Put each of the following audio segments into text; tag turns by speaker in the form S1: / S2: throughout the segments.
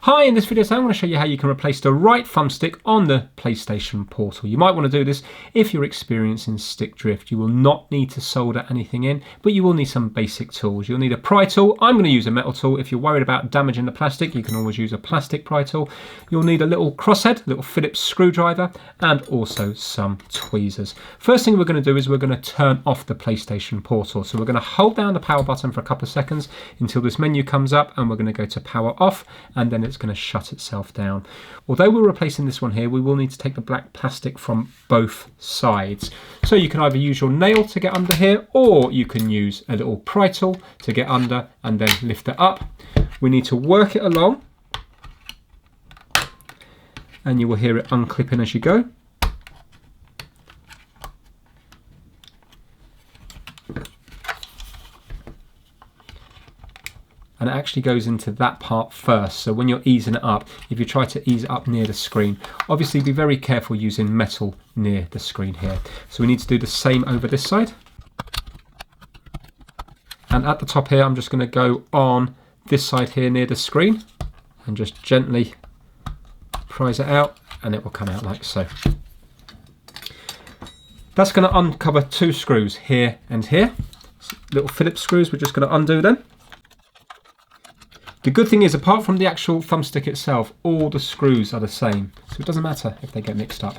S1: Hi, in this video I'm going to show you how you can replace the right thumbstick on the PlayStation Portal. You might want to do this if you're experiencing stick drift. You will not need to solder anything in, but you will need some basic tools. You'll need a pry tool. I'm going to use a metal tool. If you're worried about damaging the plastic, you can always use a plastic pry tool. You'll need a little crosshead, a little Phillips screwdriver, and also some tweezers. First thing we're going to do is we're going to turn off the PlayStation Portal. So we're going to hold down the power button for a couple of seconds until this menu comes up, and we're going to go to power off, and then it's going to shut itself down. Although we're replacing this one here, we will need to take the black plastic from both sides. So you can either use your nail to get under here, or you can use a little pry tool to get under and then lift it up. We need to work it along, and you will hear it unclipping as you go. And it actually goes into that part first. So when you're easing it up, if you try to ease it up near the screen, obviously be very careful using metal near the screen here. So we need to do the same over this side. And at the top here, I'm just going to go on this side here near the screen and just gently prise it out, and it will come out like so. That's going to uncover two screws here and here. Little Phillips screws, we're just going to undo them. The good thing is, apart from the actual thumbstick itself, all the screws are the same, so it doesn't matter if they get mixed up.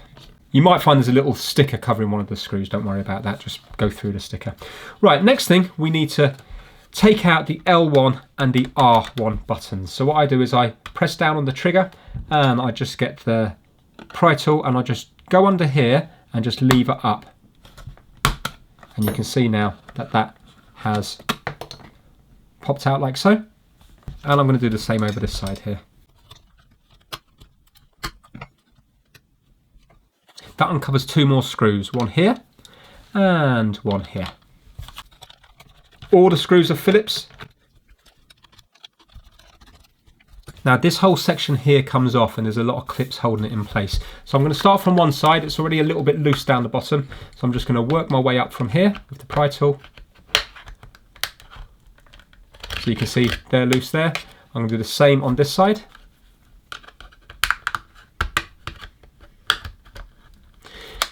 S1: You might find there's a little sticker covering one of the screws. Don't worry about that, just go through the sticker. Right, next thing, we need to take out the L1 and the R1 buttons. So what I do is I press down on the trigger, and I just get the pry tool, and I just go under here and just lever up. And you can see now that that has popped out like so. And I'm going to do the same over this side here. That uncovers two more screws, one here and one here. All the screws are Phillips. Now this whole section here comes off, and there's a lot of clips holding it in place. So I'm going to start from one side. It's already a little bit loose down the bottom. So I'm just going to work my way up from here with the pry tool. So you can see they're loose there. I'm going to do the same on this side.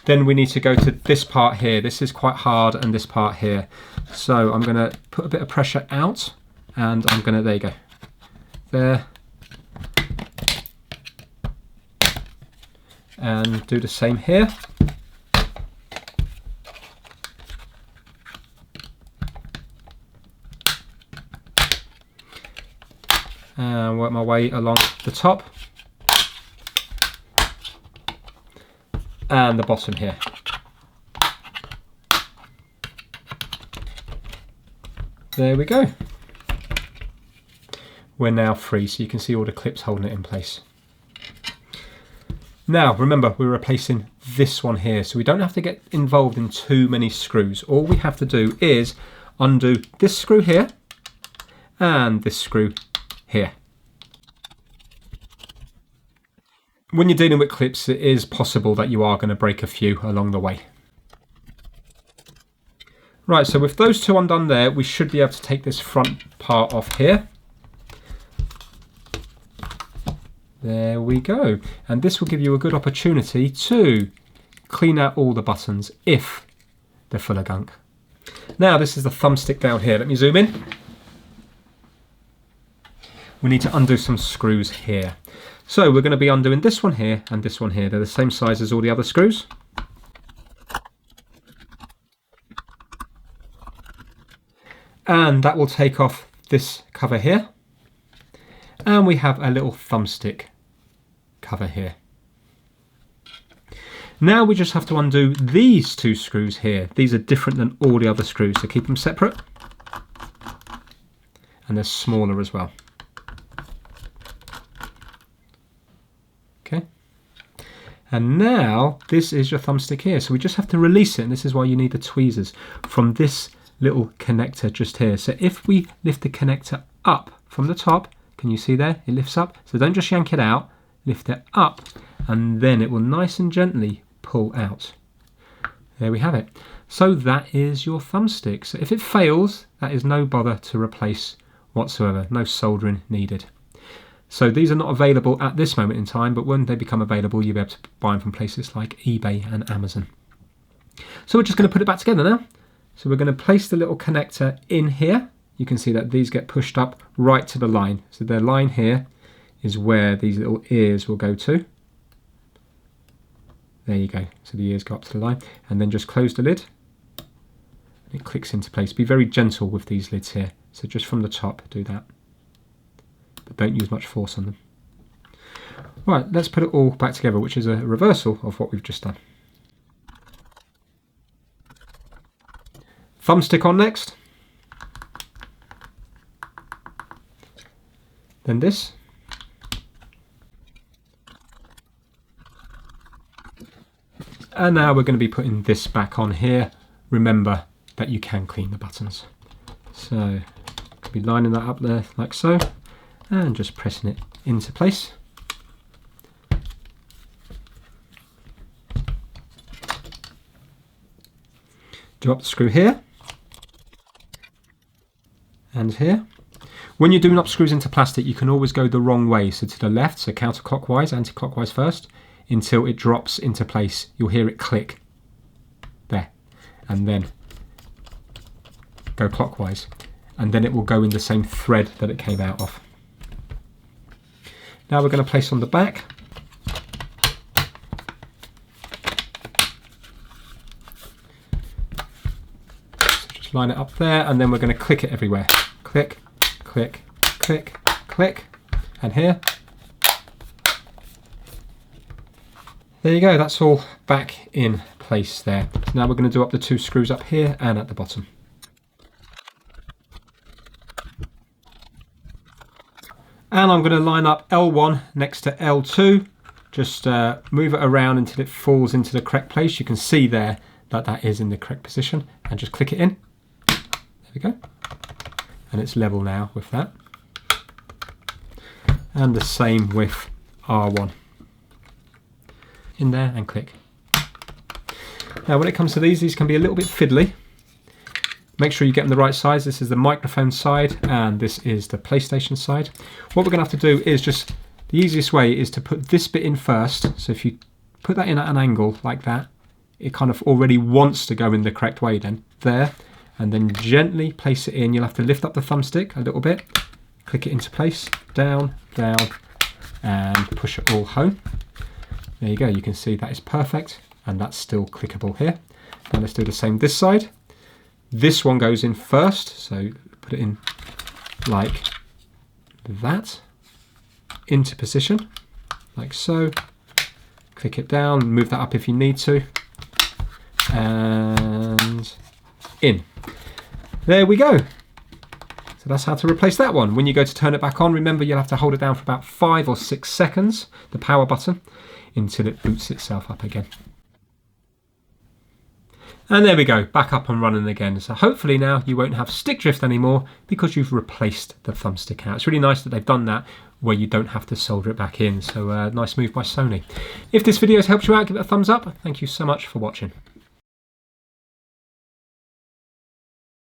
S1: Then we need to go to this part here. This is quite hard, and this part here. So I'm going to put a bit of pressure out, and I'm going to, there you go, there. And do the same here. And work my way along the top and the bottom here. There we go. We're now free, so you can see all the clips holding it in place. Now remember, we're replacing this one here, so we don't have to get involved in too many screws. All we have to do is undo this screw here and this screw here. When you're dealing with clips, it is possible that you are going to break a few along the way. Right, so with those two undone there, we should be able to take this front part off here. There we go. And this will give you a good opportunity to clean out all the buttons if they're full of gunk. Now this is the thumbstick down here. Let me zoom in. We need to undo some screws here. So we're going to be undoing this one here and this one here. They're the same size as all the other screws. And that will take off this cover here. And we have a little thumbstick cover here. Now we just have to undo these two screws here. These are different than all the other screws, so keep them separate. And they're smaller as well. Okay, and now this is your thumbstick here, so we just have to release it, and this is why you need the tweezers from this little connector just here. So if we lift the connector up from the top, can you see there? It lifts up, so don't just yank it out, lift it up, and then it will nice and gently pull out. There we have it. So that is your thumbstick. So if it fails, that is no bother to replace whatsoever, no soldering needed. So these are not available at this moment in time, but when they become available, you'll be able to buy them from places like eBay and Amazon. So we're just going to put it back together now. So we're going to place the little connector in here. You can see that these get pushed up right to the line. So the line here is where these little ears will go to. There you go. So the ears go up to the line, and then just close the lid. It clicks into place. Be very gentle with these lids here. So just from the top, do that. But don't use much force on them. Right, let's put it all back together, which is a reversal of what we've just done. Thumbstick on next. Then this. And now we're going to be putting this back on here. Remember that you can clean the buttons. So I'll be lining that up there like so, and just pressing it into place. Drop the screw here and here. When you're doing up screws into plastic, you can always go the wrong way, so to the left, so counterclockwise, anti-clockwise first, until it drops into place. You'll hear it click there, and then go clockwise, and then it will go in the same thread that it came out of. Now we're going to place on the back. So just line it up there, and then we're going to click it everywhere. Click, click, click, click, and here. There you go, that's all back in place there. So now we're going to do up the 2 screws up here and at the bottom. And I'm going to line up L1 next to L2. Just move it around until it falls into the correct place. You can see there that that is in the correct position, and just click it in. There we go. And it's level now with that. And the same with R1. In there and click. Now when it comes to these can be a little bit fiddly. Make sure you get them the right size. This is the microphone side and this is the PlayStation side. What we're going to have to do is just, the easiest way is to put this bit in first. So if you put that in at an angle like that, it kind of already wants to go in the correct way then. There, and then gently place it in. You'll have to lift up the thumbstick a little bit, click it into place, down, down, and push it all home. There you go, you can see that is perfect, and that's still clickable here. Now let's do the same this side. This one goes in first, so put it in like that, into position, like so. Click it down, move that up if you need to, and in. There we go. So that's how to replace that one. When you go to turn it back on, remember you'll have to hold it down for about 5 or 6 seconds, the power button, until it boots itself up again. And there we go, back up and running again. So hopefully now you won't have stick drift anymore because you've replaced the thumbstick out. It's really nice that they've done that where you don't have to solder it back in. So nice move by Sony. If this video has helped you out, give it a thumbs up. Thank you so much for watching.